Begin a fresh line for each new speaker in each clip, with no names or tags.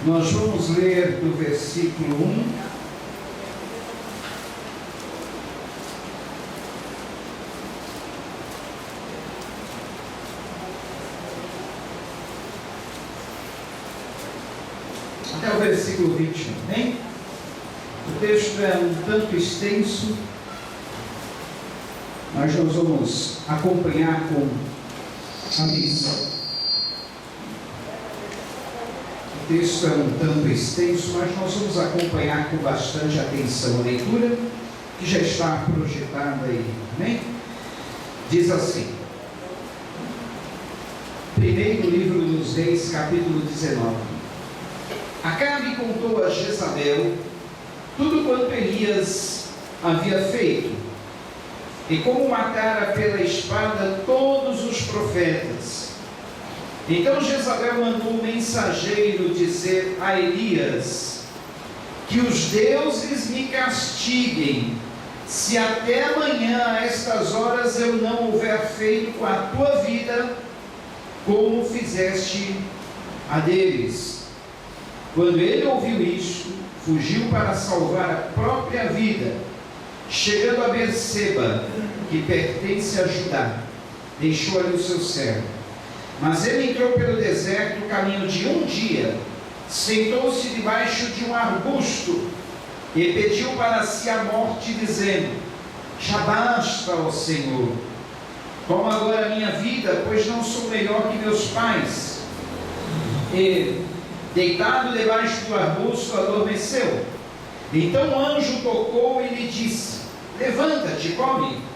Nós vamos ler do versículo 1 até o versículo 21, bem? O texto é um tanto extenso, mas nós vamos acompanhar com atenção. O texto é um tanto extenso, mas nós vamos acompanhar com bastante atenção a leitura, que já está projetada aí, amém? Diz assim, primeiro livro dos Reis, capítulo 19. Acabe contou a Jezabel tudo quanto Elias havia feito, e como matara pela espada todos os profetas. Então Jezabel mandou um mensageiro dizer a Elias: que os deuses me castiguem, se até amanhã a estas horas eu não houver feito com a tua vida como fizeste a deles. Quando ele ouviu isto, fugiu para salvar a própria vida. Chegando a Berseba, que pertence a Judá, deixou ali o seu servo. Mas ele entrou pelo deserto, caminho de um dia, sentou-se debaixo de um arbusto e pediu para si a morte, dizendo: já basta, ó Senhor, toma agora a minha vida, pois não sou melhor que meus pais. E, deitado debaixo do arbusto, adormeceu. Então o anjo tocou e lhe disse: levanta-te, come.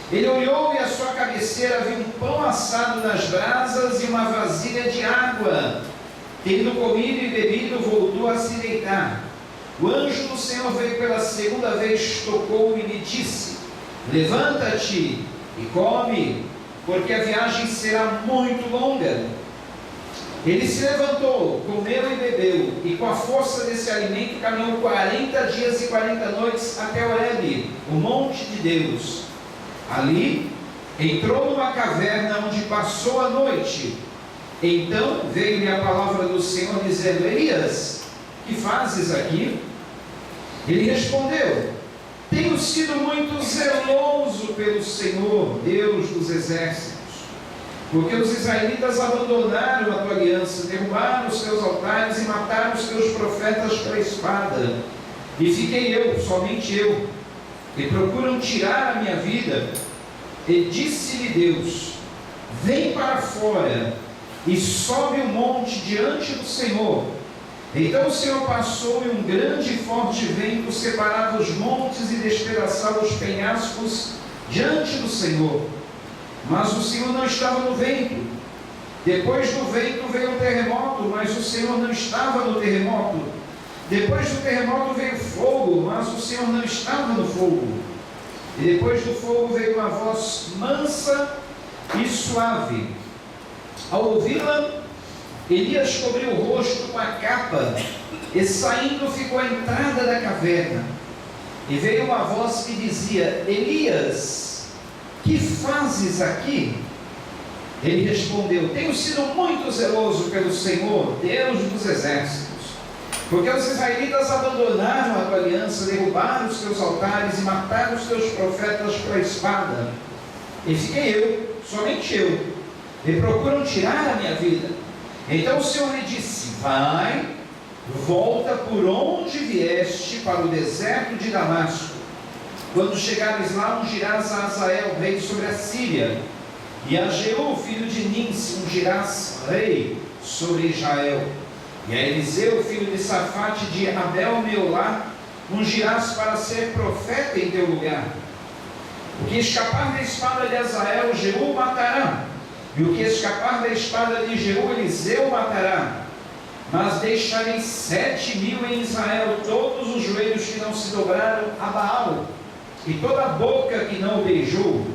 Ele olhou e à sua cabeceira havia um pão assado nas brasas e uma vasilha de água. Tendo comido e bebido, voltou a se deitar. O anjo do Senhor veio pela segunda vez, tocou e lhe disse: levanta-te e come, porque a viagem será muito longa. Ele se levantou, comeu e bebeu, e com a força desse alimento caminhou 40 dias e 40 noites até Horebe, o monte de Deus. Ali entrou numa caverna onde passou a noite. Então veio-lhe a palavra do Senhor dizendo: Elias, que fazes aqui? Ele respondeu: tenho sido muito zeloso pelo Senhor, Deus dos exércitos, porque os israelitas abandonaram a tua aliança, derrubaram os teus altares e mataram os teus profetas pela espada. E fiquei eu, somente eu, e procuram tirar a minha vida. E disse-lhe Deus: vem para fora e sobe o monte diante do Senhor. Então o Senhor passou e um grande e forte vento separava os montes e despedaçava os penhascos diante do Senhor. Mas o Senhor não estava no vento. Depois do vento veio um terremoto, mas o Senhor não estava no terremoto. Depois do terremoto veio fogo, mas o Senhor não estava no fogo. E depois do fogo veio uma voz mansa e suave. Ao ouvi-la, Elias cobriu o rosto com a capa e saindo ficou à entrada da caverna. E veio uma voz que dizia: Elias, que fazes aqui? Ele respondeu: tenho sido muito zeloso pelo Senhor, Deus dos exércitos, porque os israelitas abandonaram a tua aliança, derrubaram os teus altares e mataram os teus profetas pela espada. E fiquei eu, somente eu, e procuram tirar a minha vida. Então o Senhor lhe disse: vai, volta por onde vieste para o deserto de Damasco. Quando chegares lá, ungirás a Azael, rei sobre a Síria, e a Jeú, filho de Nimsi, ungirás rei sobre Israel. E a Eliseu, filho de Safate, de Abel-Meolá, ungirás para ser profeta em teu lugar. O que escapar da espada de Azael, Jeú matará, e o que escapar da espada de Jeú, Eliseu matará. Mas deixarei 7.000 em Israel, todos os joelhos que não se dobraram a Baal, e toda a boca que não o beijou.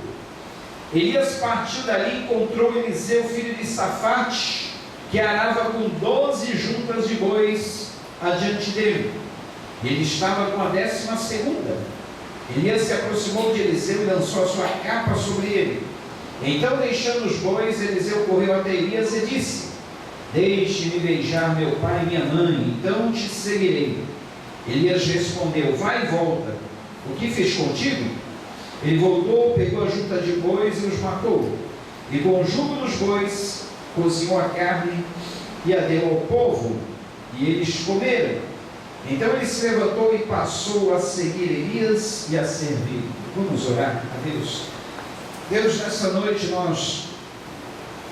Elias partiu dali e encontrou Eliseu, filho de Safate, que arava com 12 juntas de bois adiante dele. E ele estava com a 12ª. Elias se aproximou de Eliseu e lançou a sua capa sobre ele. Então, deixando os bois, Eliseu correu até Elias e disse: deixe-me beijar meu pai e minha mãe, então te seguirei. Elias respondeu: vai e volta, o que fiz contigo? Ele voltou, pegou a junta de bois e os matou, e com o jugo dos bois cozinhou a carne e a deu ao povo, e eles comeram. Então ele se levantou e passou a seguir Elias e a servir. Vamos orar a Deus. Deus, nessa noite nós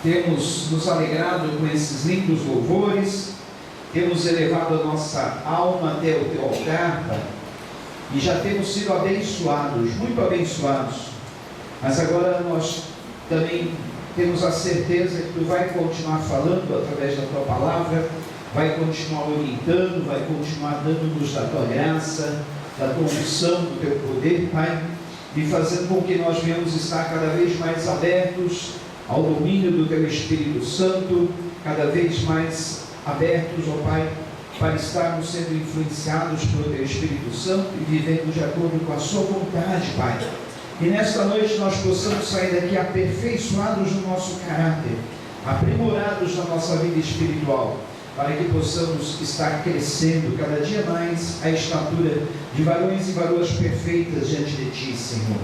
temos nos alegrado com esses lindos louvores, temos elevado a nossa alma até o teu altar, Pai, e já temos sido abençoados, muito abençoados. Mas agora nós também temos a certeza que tu vai continuar falando através da tua palavra, vai continuar orientando, vai continuar dando-nos da tua graça, da tua unção, do teu poder, Pai, e fazendo com que nós venhamos estar cada vez mais abertos ao domínio do teu Espírito Santo, cada vez mais abertos, ó Pai, para estarmos sendo influenciados pelo teu Espírito Santo e vivendo de acordo com a sua vontade, Pai. E nesta noite nós possamos sair daqui aperfeiçoados no nosso caráter, aprimorados na nossa vida espiritual, para que possamos estar crescendo cada dia mais a estatura de varões e varoas perfeitas diante de Ti, Senhor.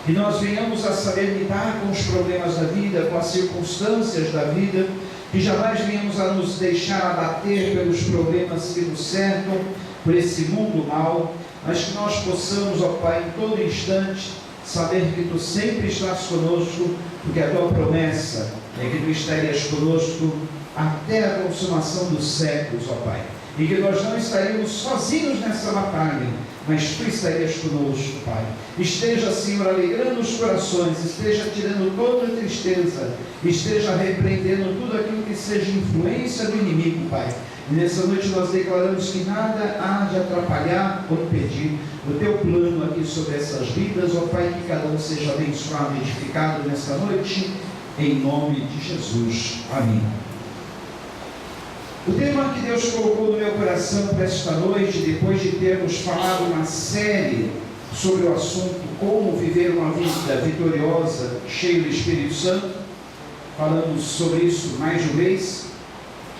E nós venhamos a saber lidar com os problemas da vida, com as circunstâncias da vida, que jamais venhamos a nos deixar abater pelos problemas que nos cercam, por esse mundo mau, mas que nós possamos, ó Pai, em todo instante, saber que Tu sempre estás conosco, porque a Tua promessa é que Tu estarias conosco até a consumação dos séculos, ó Pai, e que nós não estaríamos sozinhos nessa batalha, mas Tu estarias conosco, Pai. Esteja, Senhor, alegrando os corações, esteja tirando toda a tristeza, esteja repreendendo tudo aquilo que seja influência do inimigo, Pai. E nessa noite nós declaramos que nada há de atrapalhar ou impedir o Teu plano aqui sobre essas vidas, ó Pai, que cada um seja abençoado e edificado nessa noite, em nome de Jesus. Amém. O tema que Deus colocou no meu coração para esta noite, depois de termos falado uma série sobre o assunto como viver uma vida vitoriosa, cheio do Espírito Santo, falamos sobre isso mais de uma vez.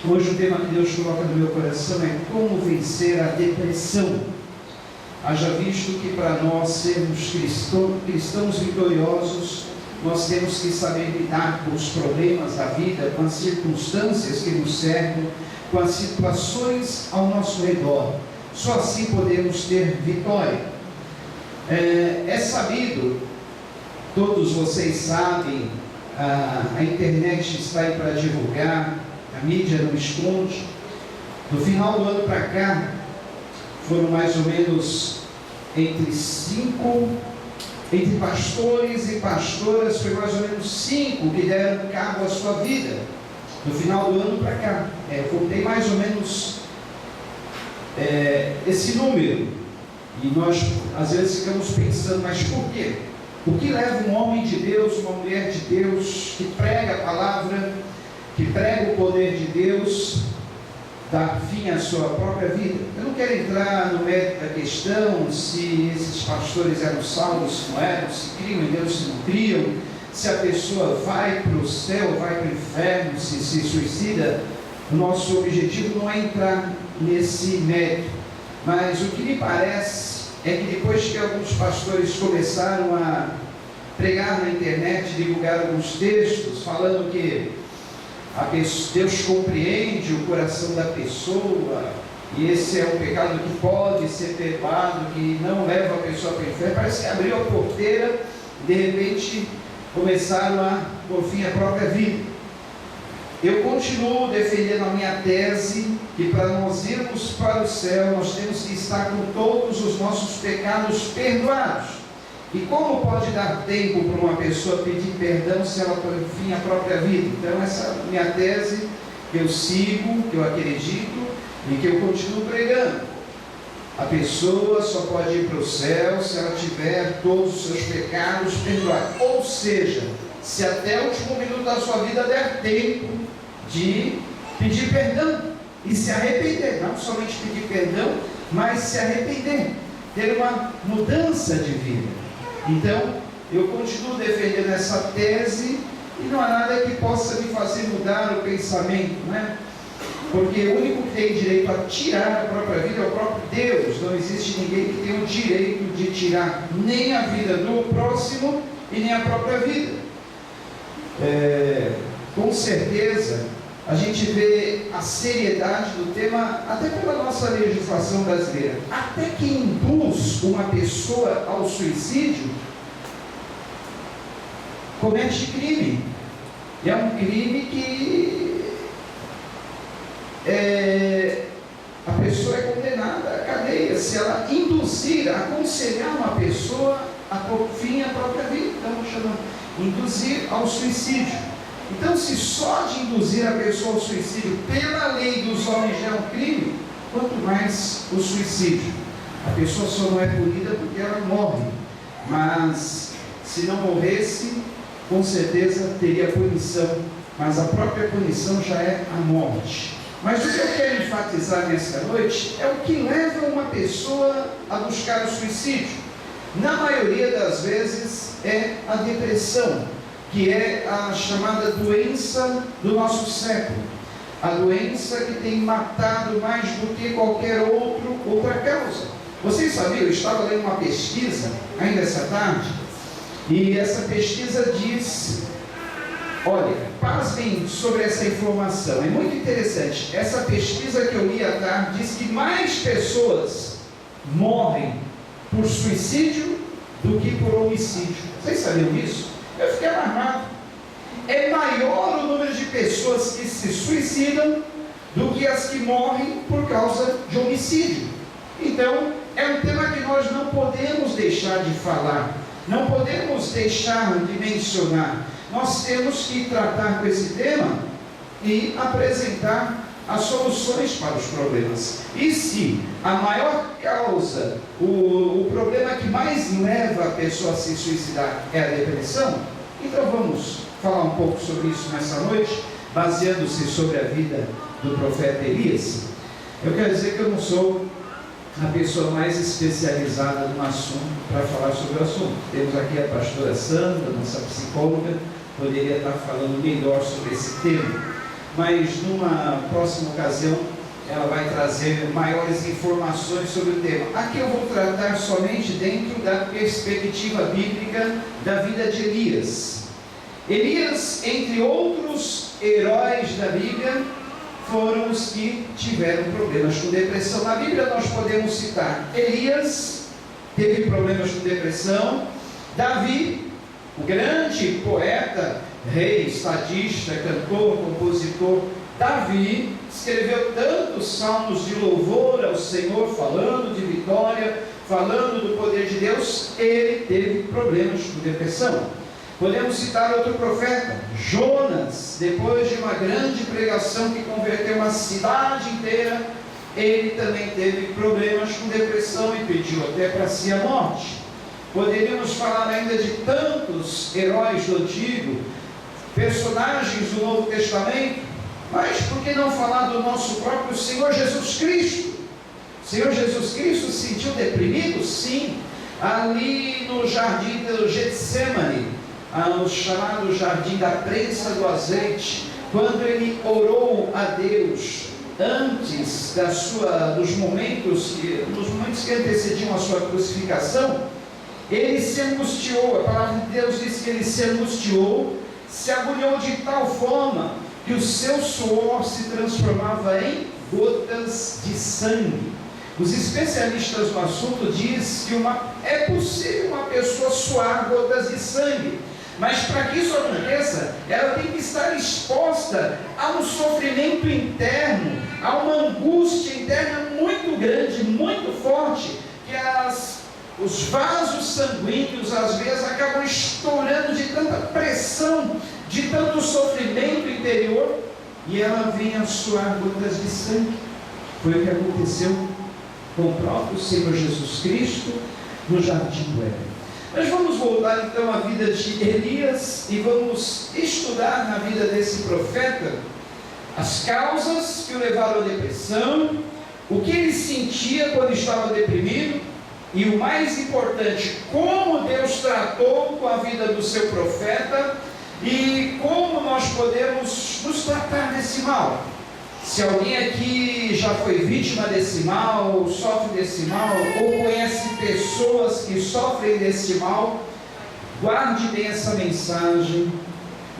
Hoje o tema que Deus coloca no meu coração é como vencer a depressão. Haja visto que para nós sermos cristãos vitoriosos, nós temos que saber lidar com os problemas da vida, com as circunstâncias que nos cercam, com as situações ao nosso redor. Só assim podemos ter vitória. É sabido, todos vocês sabem, a internet está aí para divulgar, a mídia não esconde. Do final do ano para cá, foram mais ou menos entre pastores e pastoras, foi mais ou menos 5 que deram cabo à sua vida, do final do ano para cá. Contei mais ou menos esse número, e nós às vezes ficamos pensando, mas por quê? O que leva um homem de Deus, uma mulher de Deus, que prega a palavra, que prega o poder de Deus, dar fim à sua própria vida? Eu não quero entrar no mérito da questão, se esses pastores eram salvos, se não eram, se criam em Deus, se não criam, se a pessoa vai para o céu, vai para o inferno, se suicida. O nosso objetivo não é entrar nesse mérito, mas o que me parece é que depois que alguns pastores começaram a pregar na internet, divulgar alguns textos, falando que Deus compreende o coração da pessoa, e esse é um pecado que pode ser perdoado, que não leva a pessoa para o inferno, parece que abriu a porteira e de repente começaram a pôr fim à própria vida. Eu continuo defendendo a minha tese, que para nós irmos para o céu, nós temos que estar com todos os nossos pecados perdoados. E como pode dar tempo para uma pessoa pedir perdão se ela põe fim à própria vida? Então essa é a minha tese, que eu sigo, que eu acredito e que eu continuo pregando. A pessoa só pode ir para o céu se ela tiver todos os seus pecados perdoados. Ou seja, se até o último minuto da sua vida der tempo de pedir perdão e se arrepender. Não somente pedir perdão, mas se arrepender, ter uma mudança de vida. Então, eu continuo defendendo essa tese e não há nada que possa me fazer mudar o pensamento, não é? porque o único que tem direito a tirar a própria vida é o próprio Deus. Não existe ninguém que tenha o direito de tirar nem a vida do próximo e nem a própria vida. Com certeza, a gente vê a seriedade do tema até pela nossa legislação brasileira. Até quem induz uma pessoa ao suicídio comete crime. E é um crime que a pessoa é condenada à cadeia se ela induzir, aconselhar uma pessoa a pôr fim à própria vida. Então, chamamos induzir ao suicídio. Então, se só de induzir a pessoa ao suicídio pela lei dos homens já é um crime, quanto mais o suicídio. A pessoa só não é punida porque ela morre, mas se não morresse, com certeza teria punição, mas a própria punição já é a morte. Mas o que eu quero enfatizar nesta noite é o que leva uma pessoa a buscar o suicídio. Na maioria das vezes é a depressão, que é a chamada doença do nosso século. A doença que tem matado mais do que qualquer outra causa. Vocês sabiam, eu estava lendo uma pesquisa ainda essa tarde, e essa pesquisa diz, olha, pasmem sobre essa informação, é muito interessante. Essa pesquisa que eu li à tarde diz que mais pessoas morrem por suicídio do que por homicídio. Vocês sabiam disso? Eu fiquei alarmado. É maior o número de pessoas que se suicidam do que as que morrem por causa de homicídio. Então, é um tema que nós não podemos deixar de falar, não podemos deixar de mencionar. Nós temos que tratar com esse tema e apresentar as soluções para os problemas. E se a maior causa, o problema que mais leva a pessoa a se suicidar é a depressão, então vamos falar um pouco sobre isso nessa noite, baseando-se sobre a vida do profeta Elias. Eu quero dizer que eu não sou a pessoa mais especializada no assunto para falar sobre o assunto. Temos aqui a pastora Sandra, nossa psicóloga, poderia estar falando melhor sobre esse tema. Mas numa próxima ocasião ela vai trazer maiores informações sobre o tema. Aqui eu vou tratar somente dentro da perspectiva bíblica da vida de Elias. Elias, entre outros heróis da Bíblia, foram os que tiveram problemas com depressão. Na Bíblia nós podemos citar Elias, teve problemas com depressão. Davi, o grande poeta, rei, estadista, cantor, compositor, Davi escreveu tantos salmos de louvor ao Senhor, falando de vitória, falando do poder de Deus. Ele teve problemas com depressão. Podemos citar outro profeta, Jonas. Depois de uma grande pregação que converteu uma cidade inteira, ele também teve problemas com depressão e pediu até para si a morte. Poderíamos falar ainda de tantos heróis do Antigo, personagens do Novo Testamento, mas por que não falar do nosso próprio Senhor Jesus Cristo? O Senhor Jesus Cristo se sentiu deprimido? Sim. Ali no jardim do Getsemane, no chamado jardim da prensa do azeite, quando ele orou a Deus antes dos momentos que antecediam a sua crucificação, ele se angustiou. A palavra de Deus diz que ele se angustiou, se agulhou de tal forma que o seu suor se transformava em gotas de sangue. Os especialistas no assunto dizem que é possível uma pessoa suar gotas de sangue, mas para que isso aconteça, ela tem que estar exposta a um sofrimento interno, a uma angústia interna muito grande, muito forte, que os vasos sanguíneos às vezes acabam estourando de tanta pressão, de tanto sofrimento interior, e ela vem a suar gotas de sangue. Foi o que aconteceu com o próprio Senhor Jesus Cristo no jardim do Éden. Mas vamos voltar então à vida de Elias e vamos estudar na vida desse profeta as causas que o levaram à depressão, o que ele sentia quando estava deprimido e, o mais importante, como Deus tratou com a vida do seu profeta e como nós podemos nos tratar desse mal. Se alguém aqui já foi vítima desse mal, ou sofre desse mal, ou conhece pessoas que sofrem desse mal, guarde bem essa mensagem,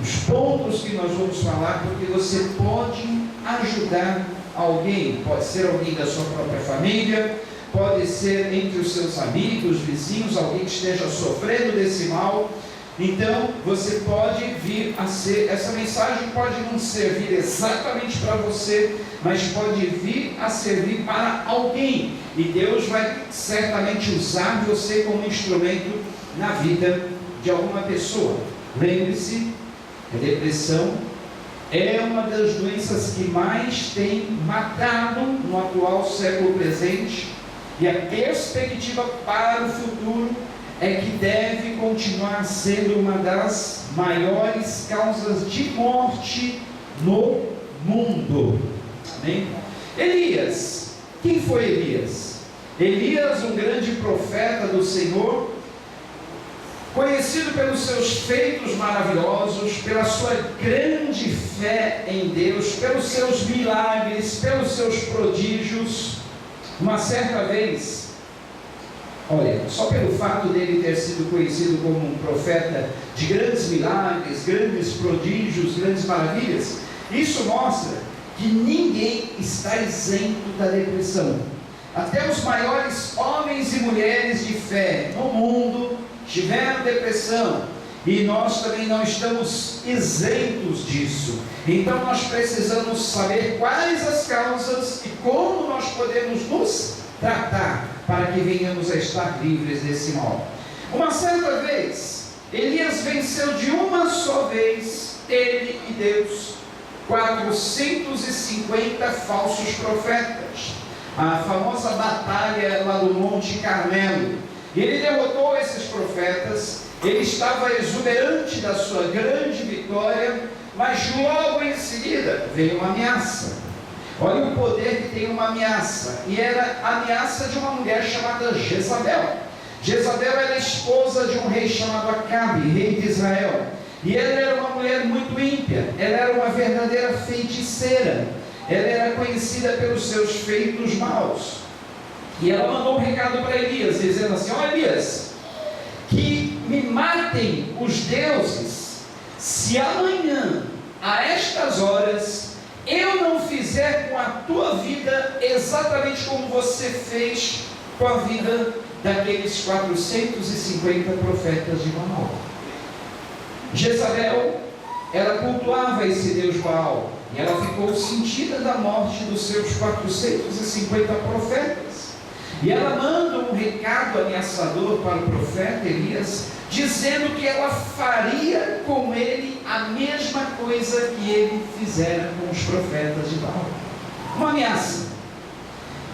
os pontos que nós vamos falar, porque você pode ajudar alguém. Pode ser alguém da sua própria família, pode ser entre os seus amigos, vizinhos, alguém que esteja sofrendo desse mal. Então você pode vir a ser, essa mensagem pode não servir exatamente para você, mas pode vir a servir para alguém, e Deus vai certamente usar você como instrumento na vida de alguma pessoa. Lembre-se, a depressão é uma das doenças que mais tem matado no atual século presente, e a perspectiva para o futuro é que deve continuar sendo uma das maiores causas de morte no mundo. Amém? Elias, quem foi Elias? Elias, um grande profeta do Senhor, conhecido pelos seus feitos maravilhosos, pela sua grande fé em Deus, pelos seus milagres, pelos seus prodígios. Uma certa vez, olha, só pelo fato dele ter sido conhecido como um profeta de grandes milagres, grandes prodígios, grandes maravilhas, isso mostra que ninguém está isento da depressão. Até os maiores homens e mulheres de fé no mundo tiveram depressão, e nós também não estamos isentos disso. Então nós precisamos saber quais as causas e como nós podemos nos tratar para que venhamos a estar livres desse mal. Uma certa vez, Elias venceu de uma só vez, ele e Deus, 450 falsos profetas, a famosa batalha lá do Monte Carmelo. E ele derrotou esses profetas. Ele estava exuberante da sua grande vitória, mas logo em seguida veio uma ameaça. Olha o poder que tem uma ameaça, e era a ameaça de uma mulher chamada Jezabel. Jezabel era esposa de um rei chamado Acabe, rei de Israel, e ela era uma mulher muito ímpia, ela era uma verdadeira feiticeira, ela era conhecida pelos seus feitos maus. E ela mandou um recado para Elias, dizendo assim: ó Elias, que me matem os deuses, se amanhã, a estas horas, eu não fizer com a tua vida exatamente como você fez com a vida daqueles 450 profetas de Baal. Jezabel, ela cultuava esse Deus Baal, e ela ficou sentida da morte dos seus 450 profetas. E ela manda um recado ameaçador para o profeta Elias, dizendo que ela faria com ele a mesma coisa que ele fizera com os profetas de Baal. Uma ameaça.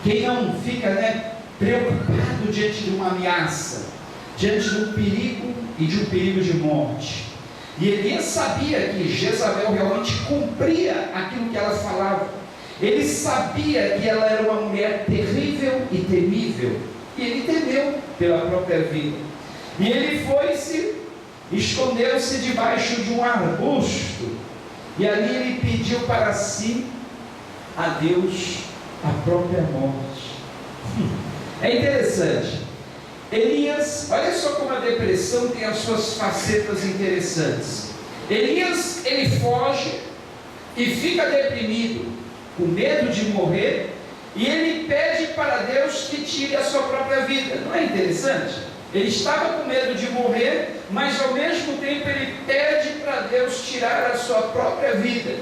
Quem não fica preocupado diante de uma ameaça, diante de um perigo e de um perigo de morte? E Elias sabia que Jezabel realmente cumpria aquilo que ela falava. Ele sabia que ela era uma mulher terrível e temível, e ele temeu pela própria vida. E ele foi-se, escondeu-se debaixo de um arbusto, e ali ele pediu para si, a Deus, a própria morte. É interessante. Elias, olha só como a depressão tem as suas facetas interessantes. Elias, ele foge e fica deprimido, com medo de morrer, e ele pede para Deus que tire a sua própria vida. Não é interessante? Ele estava com medo de morrer, mas ao mesmo tempo ele pede para Deus tirar a sua própria vida.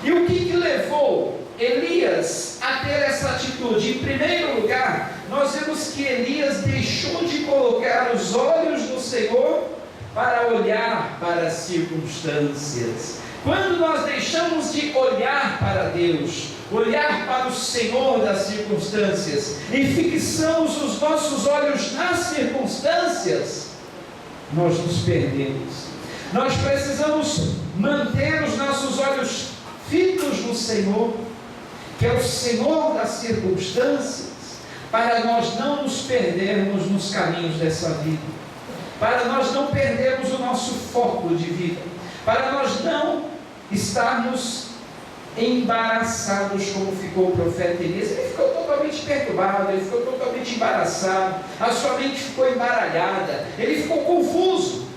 E o que levou Elias a ter essa atitude? Em primeiro lugar, nós vemos que Elias deixou de colocar os olhos no Senhor para olhar para as circunstâncias. Quando nós deixamos de olhar para Deus, olhar para o Senhor das circunstâncias, e fixamos os nossos olhos nas circunstâncias, nós nos perdemos. Nós precisamos manter os nossos olhos fitos no Senhor, que é o Senhor das circunstâncias, para nós não nos perdermos nos caminhos dessa vida, para nós não perdermos o nosso foco de vida, para nós não estarmos embaraçados, como ficou o profeta Elias. Ele ficou totalmente perturbado, ele ficou totalmente embaraçado, a sua mente ficou embaralhada, ele ficou confuso.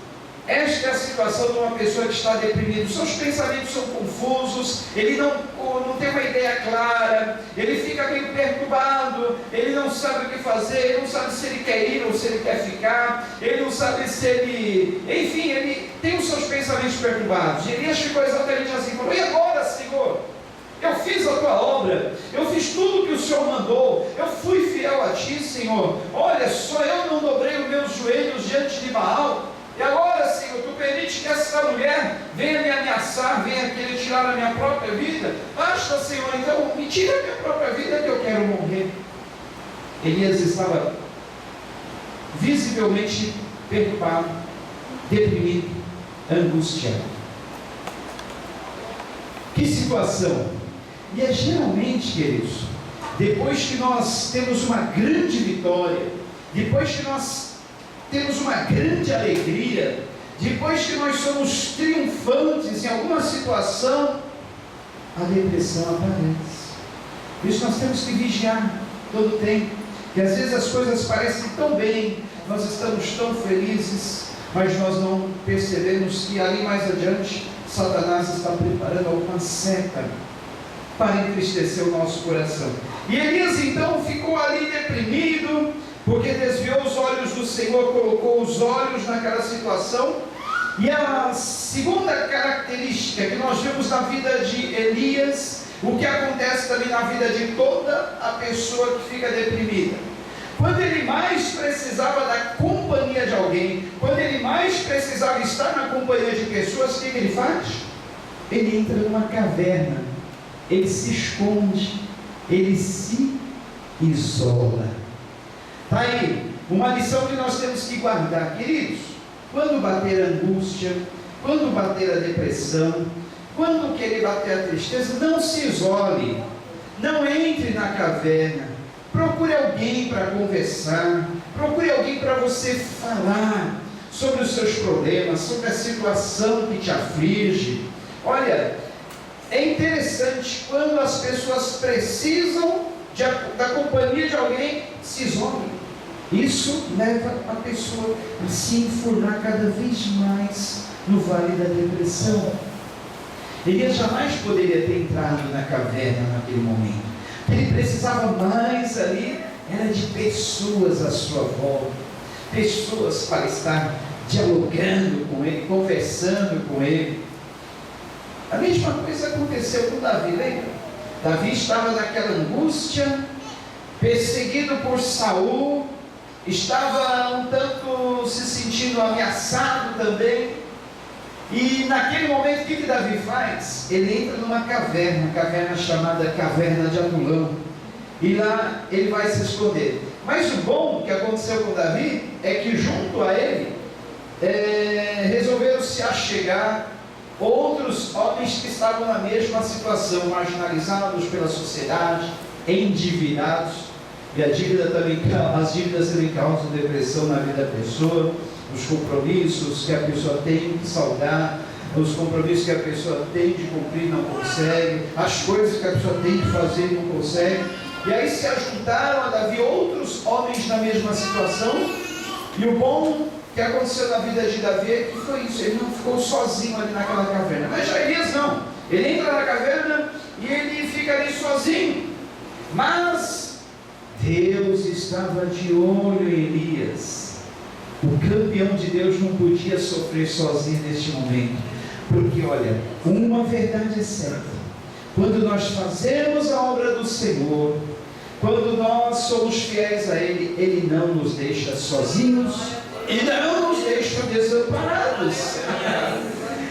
Esta é a situação de uma pessoa que está deprimida. Os seus pensamentos são confusos, ele não tem uma ideia clara, ele fica meio perturbado, ele não sabe o que fazer, ele não sabe se ele quer ir ou se ele quer ficar, ele não sabe se ele... Enfim, ele tem os seus pensamentos perturbados. E Elias ficou exatamente assim, falou: e agora, Senhor? Eu fiz a tua obra, eu fiz tudo o que o Senhor mandou, eu fui fiel a ti, Senhor. Olha só, eu não dobrei os meus joelhos diante de Baal. E agora, Senhor, tu permite que essa mulher venha me ameaçar, venha querer tirar a minha própria vida? Basta, Senhor, então me tira a minha própria vida, que eu quero morrer. Elias estava visivelmente perturbado, deprimido, angustiado. Que situação! E é geralmente, queridos, depois que nós temos uma grande vitória, depois que nós temos uma grande alegria, depois que nós somos triunfantes em alguma situação, a depressão aparece. Por isso nós temos que vigiar todo o tempo, que às vezes as coisas parecem tão bem, nós estamos tão felizes, mas nós não percebemos que ali mais adiante Satanás está preparando alguma seta para entristecer o nosso coração. E Elias então ficou ali deprimido, porque desviou os olhos do Senhor, colocou os olhos naquela situação. E a segunda característica que nós vemos na vida de Elias, o que acontece também na vida de toda a pessoa que fica deprimida: quando ele mais precisava da companhia de alguém, quando ele mais precisava estar na companhia de pessoas, o que ele faz? Ele entra numa caverna, ele se esconde, ele se isola. Está aí uma lição que nós temos que guardar, queridos. Quando bater a angústia, quando bater a depressão, quando querer bater a tristeza, não se isole, não entre na caverna, procure alguém para conversar, procure alguém para você falar sobre os seus problemas, sobre a situação que te aflige. Olha, é interessante, quando as pessoas precisam da companhia de alguém, se isolam. Isso leva a pessoa a se enfurnar cada vez mais no vale da depressão. Ele jamais poderia ter entrado na caverna naquele momento. Ele precisava mais ali, era de pessoas à sua volta, pessoas para estar dialogando com ele, conversando com ele. A mesma coisa aconteceu com Davi, lembra? Davi estava naquela angústia, perseguido por Saul, estava um tanto se sentindo ameaçado também. E naquele momento, o que Davi faz? Ele entra numa caverna chamada Caverna de Adulão, e lá ele vai se esconder. Mas o bom que aconteceu com Davi é que junto a ele resolveram se achegar outros homens que estavam na mesma situação, marginalizados pela sociedade, endividados. E as dívidas também causam depressão na vida da pessoa. Os compromissos que a pessoa tem que saldar, os compromissos que a pessoa tem de cumprir, não consegue, as coisas que a pessoa tem de fazer, não consegue. E aí se ajuntaram a Davi outros homens na mesma situação. E o bom que aconteceu na vida de Davi é que foi isso: ele não ficou sozinho ali naquela caverna. Mas já Elias não, ele entra na caverna e ele fica ali sozinho. Mas Deus estava de olho em Elias. O campeão de Deus não podia sofrer sozinho neste momento, porque olha, uma verdade é certa: quando nós fazemos a obra do Senhor, quando nós somos fiéis a Ele, Ele não nos deixa sozinhos e não nos deixa desamparados.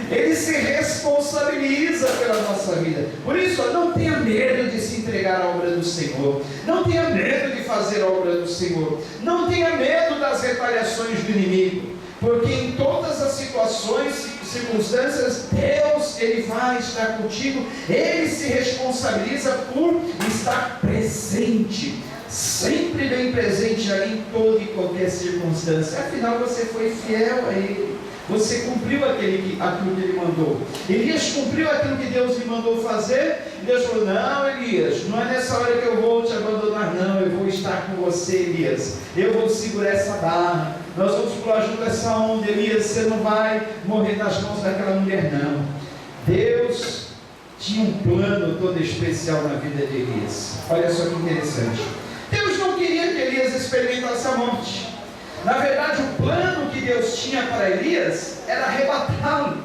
Ele se responsabiliza pela nossa vida. Por isso, não tenha medo de se entregar à obra do Senhor. Não tenha medo de fazer a obra do Senhor. Não tenha medo das retaliações do inimigo. Porque em todas as situações, circunstâncias, Deus, Ele vai estar contigo. Ele se responsabiliza por estar presente, sempre bem presente ali em toda e qualquer circunstância. Afinal, você foi fiel a Ele. Você cumpriu aquilo que Ele mandou. Elias cumpriu aquilo que Deus lhe mandou fazer. E Deus falou: não, Elias, não é nessa hora que eu vou te abandonar, não. Eu vou estar com você, Elias. Eu vou segurar essa barra. Nós vamos pular junto essa onda, Elias. Você não vai morrer nas mãos daquela mulher, não. Deus tinha um plano todo especial na vida de Elias. Olha só que interessante. Deus não queria que Elias experimentasse a morte. Na verdade, o plano que Deus tinha para Elias era arrebatá-lo.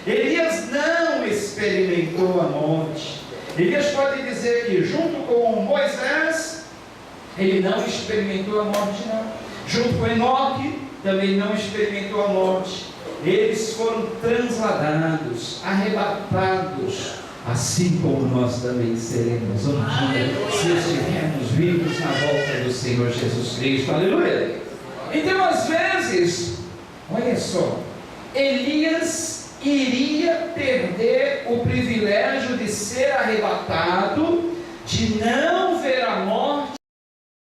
Elias não experimentou a morte. Elias pode dizer que, junto com Moisés, ele não experimentou a morte, não. Junto com Enoque, também não experimentou a morte. Eles foram transladados, arrebatados, assim como nós também seremos um dia, se estivermos vivos na volta do Senhor Jesus Cristo. Aleluia! Então, às vezes, olha só, Elias iria perder o privilégio de ser arrebatado, de não